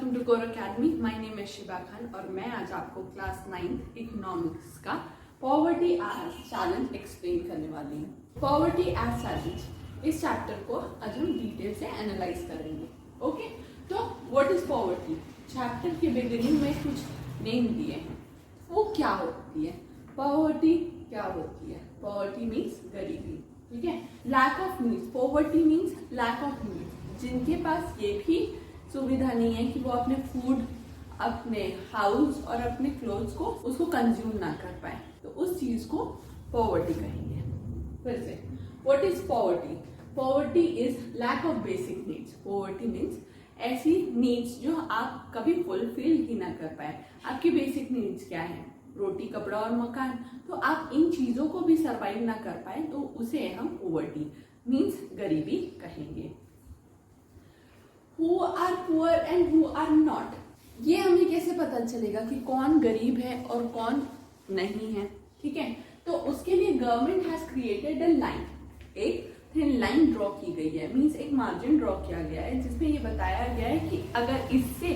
Welcome to core academy. My name है शिबा खान और मैं आज आपको क्लास 9 इकोनॉमिक्स का पॉवर्टी एज चैलेंज एक्सप्लेन करने वाली हूँ। पॉवर्टी एज चैलेंज इस चैप्टर को आज हम डिटेल से एनालाइज करेंगे। ओके, तो व्हाट इज पॉवर्टी? चैप्टर के बिगिनिंग में कुछ नेम दिए हैं, वो क्या होती है? पॉवर्टी क्या होती है? पॉवर्टी मीन्स गरीबी, ठीक है। Lack of needs, poverty means lack of needs, जिनके पास ये भी सुविधा नहीं है कि वो अपने फूड, अपने हाउस और अपने क्लोथ्स को उसको कंज्यूम ना कर पाए, तो उस चीज को पॉवर्टी कहेंगे। फिर से, what is poverty? Poverty is lack of basic needs. Poverty means ऐसी नीड्स जो आप कभी फुलफिल ही ना कर पाए। आपकी बेसिक नीड्स क्या है? रोटी, कपड़ा और मकान। तो आप इन चीजों को भी सर्वाइव ना कर पाए तो उसे हम पॉवर्टी मीन्स गरीबी कहेंगे। Who are poor and who are not? ये हमें कैसे पता चलेगा कि कौन गरीब है और कौन नहीं है? ठीक है, तो उसके लिए government has created a line, एक थिन लाइन ड्रॉ की गई है, मीन्स एक मार्जिन ड्रॉ किया गया है जिसमें ये बताया गया है कि अगर इससे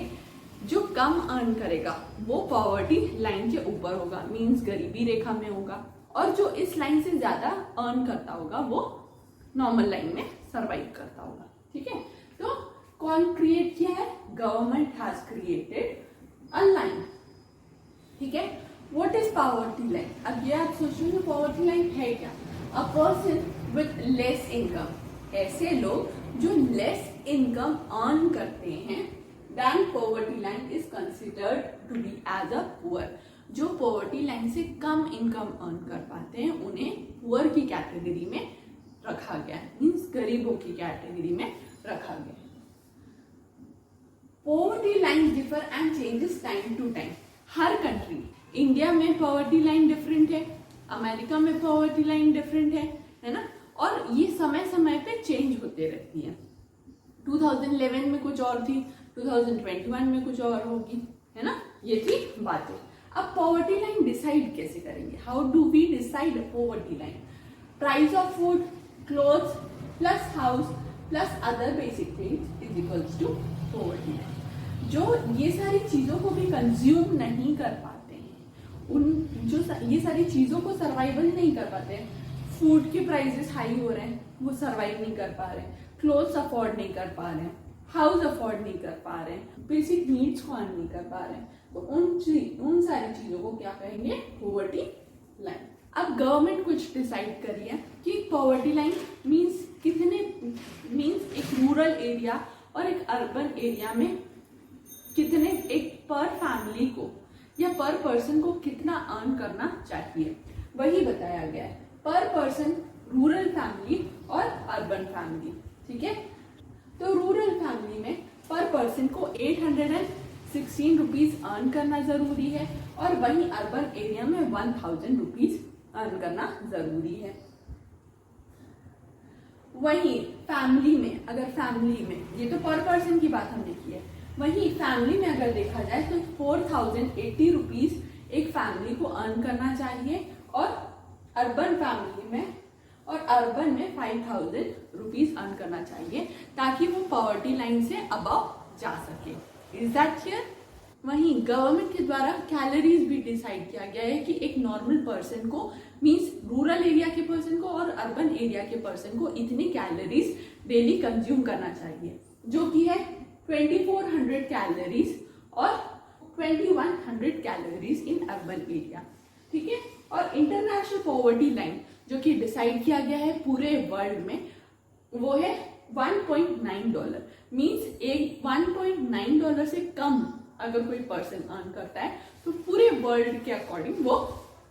जो कम अर्न करेगा वो पॉवर्टी लाइन के ऊपर होगा, मीन्स गरीबी रेखा में होगा, और जो इस लाइन से ज्यादा अर्न करता होगा वो नॉर्मल लाइन में सर्वाइव करता होगा। ठीक है, तो कौन क्रिएट किया है? Government has created a line. ठीक है, व्हाट इज पॉवर्टी लाइन? अब ये आप सोचोगे पॉवर्टी लाइन है क्या? A person with less income, ऐसे लोग जो लेस इनकम अर्न करते हैं, then poverty line is considered to be as a poor. जो पॉवर्टी लाइन से कम इनकम अर्न कर पाते हैं उन्हें पुअर की कैटेगरी में रखा गया है, मीन्स गरीबों की कैटेगरी में रखा गया है। Poverty line differ and changes time to time. हर कंट्री, इंडिया में पॉवर्टी लाइन डिफरेंट है, अमेरिका में पॉवर्टी लाइन डिफरेंट है ना, और ये समय समय पे चेंज होते रहती है। 2011 में कुछ और थी, 2021 में कुछ और होगी, है ना, ये थी बातें। अब पॉवर्टी लाइन डिसाइड कैसे करेंगे? How do we decide poverty line? Price of food, clothes plus house plus other basic needs is equals to poverty line. जो ये सारी चीजों को भी कंज्यूम नहीं कर पाते हैं, ये सारी चीजों को सर्वाइवल नहीं कर पाते हैं, फूड के प्राइसेस हाई हो रहे हैं, वो सर्वाइव नहीं कर पा रहे हैं, क्लोथ्स अफोर्ड नहीं कर पा रहे हैं, हाउस अफोर्ड नहीं कर पा रहे हैं, बेसिक नीड्स को अर्न नहीं कर पा रहे हैं, तो उन सारी चीजों को क्या कहेंगे? Poverty line. अब गवर्नमेंट कुछ डिसाइड करी है कि पॉवर्टी लाइन मीन्स कितने, मीन्स एक रूरल एरिया और एक अर्बन एरिया में कितने, एक पर फैमिली को या पर पर्सन को कितना अर्न करना चाहिए, वही बताया गया है। पर पर्सन रूरल फैमिली और अर्बन फैमिली। ठीक है, तो रूरल फैमिली में पर पर्सन को 816 रुपीज अर्न करना जरूरी है और वहीं अर्बन एरिया में 1000 रुपीज अर्न करना जरूरी है। वहीं फैमिली में, अगर फैमिली में, ये तो पर पर्सन की बात हमने की है, वहीं फैमिली में अगर देखा जाए तो 4080 रुपीज एक फैमिली को अर्न करना चाहिए, और अर्बन फैमिली में और अर्बन में 5000 रुपीज अर्न करना चाहिए ताकि वो पॉवर्टी लाइन से अबव जा सके। Is that clear? वहीं गवर्नमेंट के द्वारा कैलोरीज भी डिसाइड किया गया है कि एक नॉर्मल पर्सन को, मीन्स रूरल एरिया के पर्सन को और अर्बन एरिया के पर्सन को इतनी कैलोरीज डेली कंज्यूम करना चाहिए, जो कि है 2400 कैलोरीज और 2100 कैलोरीज इन अर्बन एरिया। ठीक है, और इंटरनेशनल पॉवर्टी लाइन जो कि डिसाइड किया गया है पूरे वर्ल्ड में, वो है $1.9, मीन्स एक $1.9 से कम अगर कोई पर्सन अर्न करता है तो पूरे वर्ल्ड के अकॉर्डिंग वो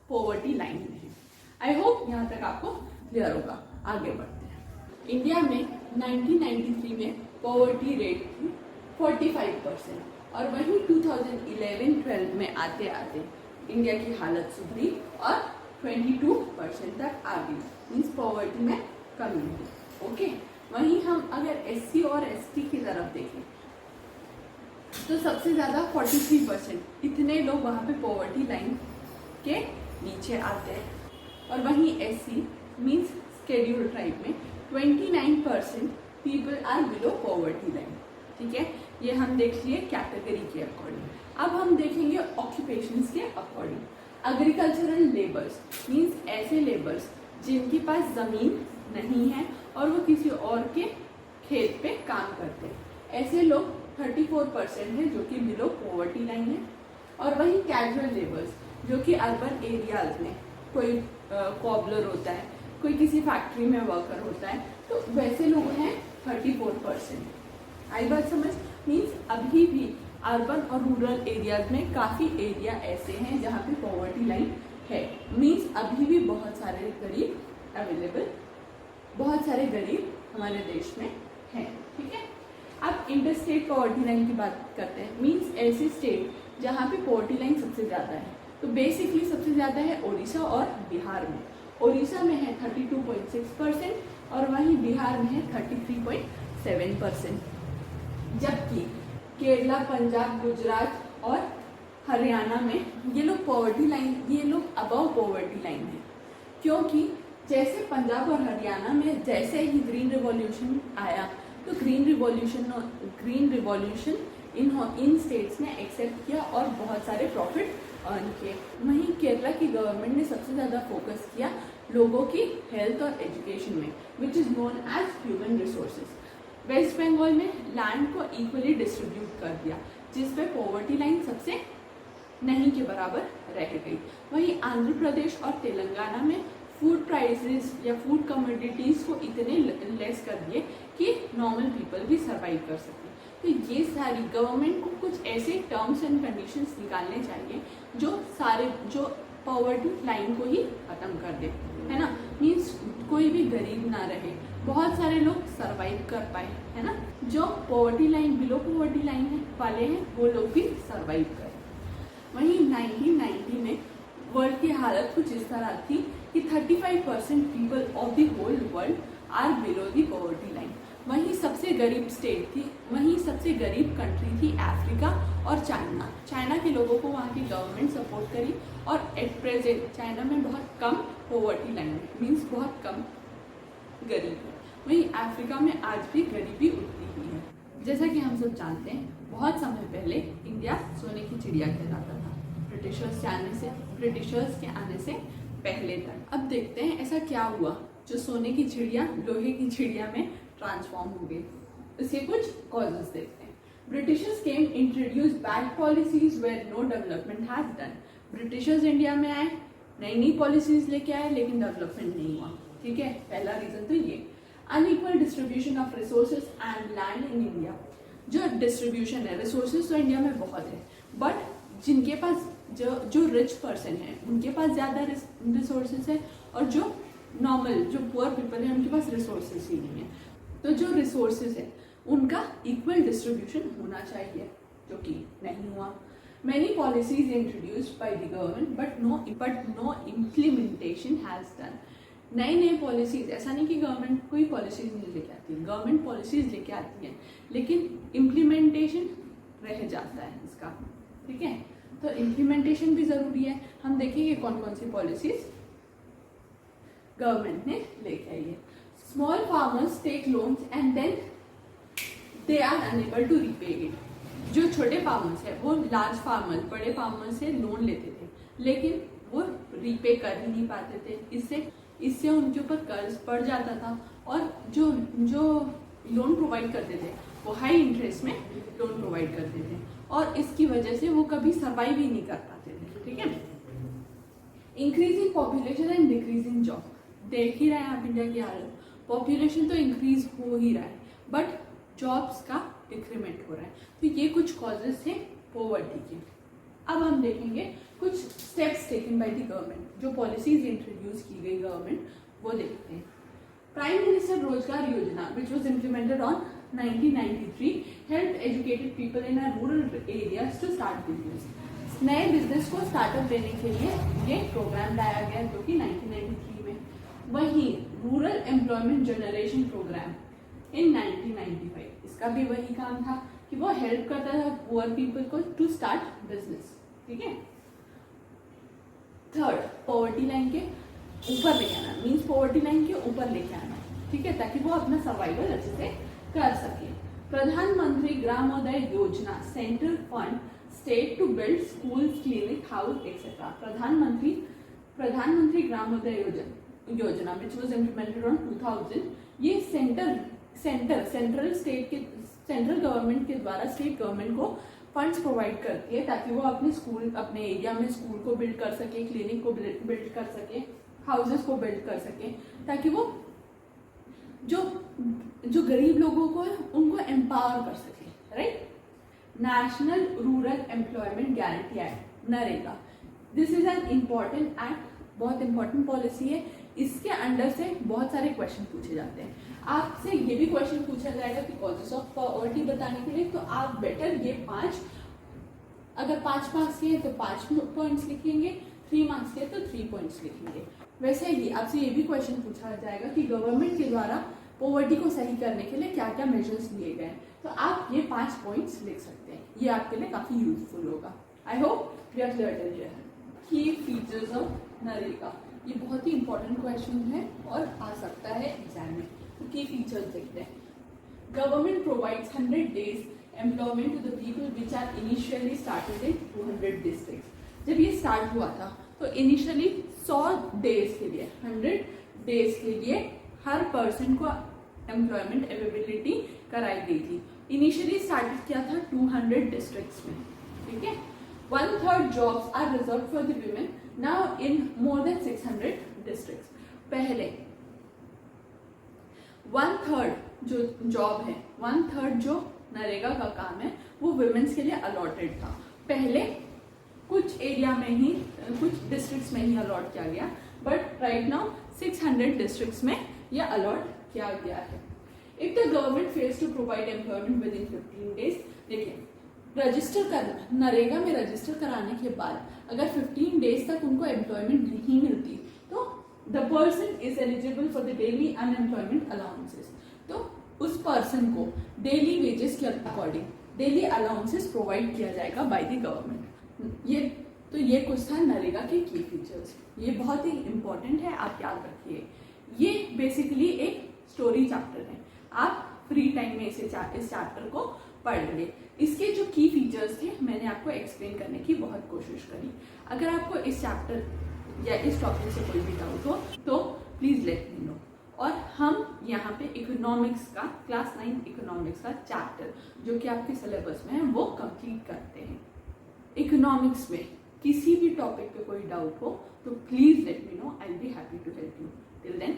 पॉवर्टी लाइन में है। आई होप यहाँ तक आपको क्लियर होगा। आगे बढ़ते हैं। इंडिया में 1993 में पॉवर्टी रेट थी 45% और वहीं 2011-12 में आते आते इंडिया की हालत सुधरी और 22% तक आ गई, मीन्स पॉवर्टी में कमी हुई। ओके, वहीं हम अगर SC और ST की तरफ देखें तो सबसे ज्यादा 43%, इतने लोग वहां पे पॉवर्टी लाइन के नीचे आते हैं, और वहीं SC मीन्स शेड्यूल्ड ट्राइब में 29% people are below poverty line. ठीक है, ये हम देख लिए कैटेगरी के अकॉर्डिंग। अब हम देखेंगे ऑक्यूपेशंस के अकॉर्डिंग। एग्रीकल्चरल लेबर्स मीन्स ऐसे लेबर्स जिनके पास ज़मीन नहीं है और वो किसी और के खेत पे काम करते हैं, ऐसे लोग 34% है जो कि बिलो पॉवर्टी लाइन है। और वही कैजुअल लेबर्स जो कि अर्बन एरियाज में कोई कॉबलर होता है, कोई किसी फैक्ट्री में वर्कर होता है, तो वैसे लोग हैं 34%। आई बात समझ? मीन्स अभी भी अर्बन और रूरल एरियाज में काफ़ी एरिया ऐसे हैं जहाँ पे पॉवर्टी लाइन है। मीन्स अभी भी बहुत सारे गरीब अवेलेबल, बहुत सारे गरीब हमारे देश में हैं। ठीक है, अब इंटर स्टेट पॉवर्टी लाइन की बात करते हैं। मीन्स ऐसे स्टेट जहाँ पे पॉवर्टी लाइन सबसे ज़्यादा है। तो बेसिकली सबसे ज़्यादा है उड़ीसा और बिहार में। उड़ीसा में है 32.6% और वहीं बिहार में है 33.7%। जबकि केरला, पंजाब, गुजरात और हरियाणा में ये लोग पॉवर्टी लाइन, ये लोग अबव पॉवर्टी लाइन है। क्योंकि जैसे पंजाब और हरियाणा में जैसे ही ग्रीन रिवॉल्यूशन आया तो ग्रीन रिवॉल्यूशन इन स्टेट्स ने एक्सेप्ट किया और बहुत सारे प्रॉफिट अर्न किए। वहीं केरला की गवर्नमेंट ने सबसे ज़्यादा फोकस किया लोगों की हेल्थ और एजुकेशन में, which is known as human resources. West Bengal में लैंड को इक्वली डिस्ट्रीब्यूट कर दिया, जिस पे पॉवर्टी लाइन सबसे नहीं के बराबर रह गई। वहीं आंध्र प्रदेश और तेलंगाना में फूड प्राइसेस या फूड कमोडिटीज़ को इतने लेस कर दिए कि नॉर्मल पीपल भी सर्वाइव कर सकें। तो ये सारी गवर्नमेंट को कुछ ऐसे टर्म्स एंड कंडीशंस निकालने चाहिए जो पॉवर्टी लाइन को ही ख़त्म कर दे, है ना। मीन्स कोई भी गरीब ना रहे, बहुत सारे लोग सर्वाइव कर पाए, है ना। जो poverty line, below poverty line वाले हैं वो लोग भी सर्वाइव करें। वहीं 1990 में वर्ल्ड की हालत कुछ इस तरह थी कि 35% people of the whole world are below the poverty line. वहीं सबसे गरीब स्टेट थी, वहीं सबसे गरीब कंट्री थी अफ्रीका और चाइना। चाइना के लोगों को वहाँ की गवर्नमेंट सपोर्ट करी और एट प्रेजेंट चाइना में बहुत कम पॉवर्टी लाइन है, मीन्स बहुत कम गरीब है। वहीं अफ्रीका में आज भी गरीबी उतनी ही है। जैसा कि हम सब जानते हैं, बहुत समय पहले इंडिया सोने की चिड़िया कहलाता था, ब्रिटिशर्स के आने से पहले तक। अब देखते हैं ऐसा क्या हुआ जो सोने की चिड़िया लोहे की चिड़िया में ट्रांसफॉर्म हो गई। इसके कुछ कॉजेस देखते हैं। Britishers came, introduce bad policies where no development has done. Britishers India में आए, नई नई पॉलिसीज लेके आए, लेकिन डेवलपमेंट नहीं हुआ। ठीक है, पहला रीजन तो ये। Unequal distribution of resources and land in India. जो डिस्ट्रीब्यूशन है, रिसोर्सेज तो इंडिया में बहुत है, बट जिनके पास जो रिच पर्सन है उनके पास ज़्यादा रिसोर्सेज है, और जो नॉर्मल जो पुअर पीपल है उनके पास रिसोर्सेज ही नहीं है। तो जो रिसोर्सेज है उनका इक्वल डिस्ट्रीब्यूशन होना चाहिए, जो कि नहीं हुआ। Many policies introduced by the government but no implementation has done. नई नई पॉलिसीज, ऐसा नहीं कि गवर्नमेंट कोई पॉलिसीज नहीं लेके आती है, गवर्नमेंट पॉलिसीज लेके आती है, लेकिन इम्प्लीमेंटेशन रह जाता है इसका। ठीक है, तो इम्प्लीमेंटेशन भी ज़रूरी है। हम देखेंगे कौन कौन सी पॉलिसीज गवर्नमेंट ने लेके आई है। Small farmers take loans and then they are unable to repay it. जो छोटे फार्मर्स है वो लार्ज फार्मर्स, बड़े फार्मर्स से लोन लेते थे, लेकिन वो रीपे कर ही नहीं पाते थे। इससे उनके ऊपर कर्ज पड़ जाता था, और जो लोन प्रोवाइड करते थे वो हाई इंटरेस्ट में लोन प्रोवाइड करते थे, और इसकी वजह से वो कभी सर्वाइव ही नहीं कर पाते थे। ठीक है, increasing population and decreasing job. देख ही रहे हैं आप इंडिया की हालत, पॉपुलेशन तो इंक्रीज हो ही रहा है बट जॉब्स का डिक्रीमेंट हो रहा है। तो ये कुछ कॉजेस हैं पॉवर्टी के। अब हम देखेंगे कुछ steps taken by the government, जो पॉलिसीज इंट्रोड्यूस की गई गवर्नमेंट, वो देखते हैं। प्राइम मिनिस्टर रोजगार योजना which was implemented on 1993 helped educated people in a rural areas to start business। नए बिजनेस को स्टार्टअप देने के लिए ये प्रोग्राम लाया गया, जो कि 1993 में। वहीं रूरल एम्प्लॉयमेंट जनरेशन प्रोग्राम इन 1995, इसका भी वही काम था कि वो हेल्प करता था पुअर पीपल को टू स्टार्ट बिजनेस। ठीक है, थर्ड, पॉवर्टी लाइन के ऊपर लेके आना, मीन्स पॉवर्टी लाइन के ऊपर लेके आना। ठीक है, ताकि वो अपना सर्वाइवल अच्छे से कर सके। Pradhan Mantri Gramodaya Yojana central fund state to build school, clinic, house etcetera. Pradhan Mantri Gramodaya योजना विच वाज इम्प्लीमेंटेड ऑन 2000, ये सेंट्रल गवर्नमेंट के द्वारा स्टेट गवर्नमेंट को फंड्स प्रोवाइड करती है ताकि वो अपने एरिया में स्कूल को बिल्ड कर सके, क्लिनिक को बिल्ड कर सके, हाउसेस को बिल्ड कर सके, ताकि वो जो गरीब लोगों को है उनको एम्पावर कर सके, right. National rural employment guarantee act, NREGA, this is an important act, बहुत इंपॉर्टेंट पॉलिसी है। इसके अंडर से बहुत सारे क्वेश्चन पूछे जाते हैं। आपसे ये भी क्वेश्चन पूछा जाएगा कि कॉजेस ऑफ पॉवर्टी बताने के लिए, तो आप बेटर ये 5, अगर 5 मार्क्स के हैं तो 5 पॉइंट्स लिखेंगे, 3 मार्क्स के तो 3 पॉइंट्स लिखेंगे। वैसे ही आपसे ये भी क्वेश्चन पूछा जाएगा कि गवर्नमेंट के द्वारा पॉवर्टी को सही करने के लिए क्या क्या मेजर्स लिए गए हैं, तो आप ये 5 पॉइंट्स लिख सकते हैं। ये आपके लिए काफी यूजफुल होगा। I hope we are clear till here. Key features of NREGA, ये बहुत ही इंपॉर्टेंट क्वेश्चन है और आ सकता है एग्जाम में। तो की फीचर्स देखते हैं। Government provides 100 days employment to the people which are initially started in 200 district. जब ये स्टार्ट हुआ था तो इनिशियली 100 डेज के लिए, 100 डेज के लिए हर पर्सन को एम्प्लॉयमेंट अवेलेबिलिटी कराई गई थी। इनिशियली स्टार्ट किया था 200 डिस्ट्रिक्ट्स में, ठीक है। 1/3 jobs are reserve for the women now in more than 600 districts. पहले 1/3 जो जॉब है, 1/3 जो नरेगा का काम है वो वुमेन्स के लिए अलॉटेड था। पहले कुछ एरिया में ही, कुछ डिस्ट्रिक्ट्स में ही अलॉट किया गया, बट राइट नाउ 600 डिस्ट्रिक्ट्स में ये अलॉट किया गया है। If the government fails to provide employment within 15 days, देखिए रजिस्टर करना, नरेगा में रजिस्टर कराने के बाद अगर 15 days तक उनको एम्प्लॉयमेंट नहीं मिलती तो the person is eligible for the daily unemployment allowances. तो उस पर्सन को डेली वेजेस के अकॉर्डिंग डेली अलाउंसेस प्रोवाइड किया जाएगा बाय द गवर्नमेंट। ये कुछ था नरेगा के की फीचर्स। ये बहुत ही इंपॉर्टेंट है, आप याद रखिए। ये बेसिकली एक स्टोरी चैप्टर है, आप फ्री टाइम में इस चैप्टर को पढ़ेंगे। इसके जो की फीचर्स थे मैंने आपको एक्सप्लेन करने की बहुत कोशिश करी। अगर आपको इस चैप्टर या इस टॉपिक से कोई भी डाउट हो तो प्लीज लेट मी नो। और हम यहाँ पे इकोनॉमिक्स का, क्लास 9 इकोनॉमिक्स का चैप्टर जो कि आपके सिलेबस में है वो कंप्लीट करते हैं। इकोनॉमिक्स में किसी भी टॉपिक पे कोई डाउट हो तो please let me know, I will be happy to help you. Till then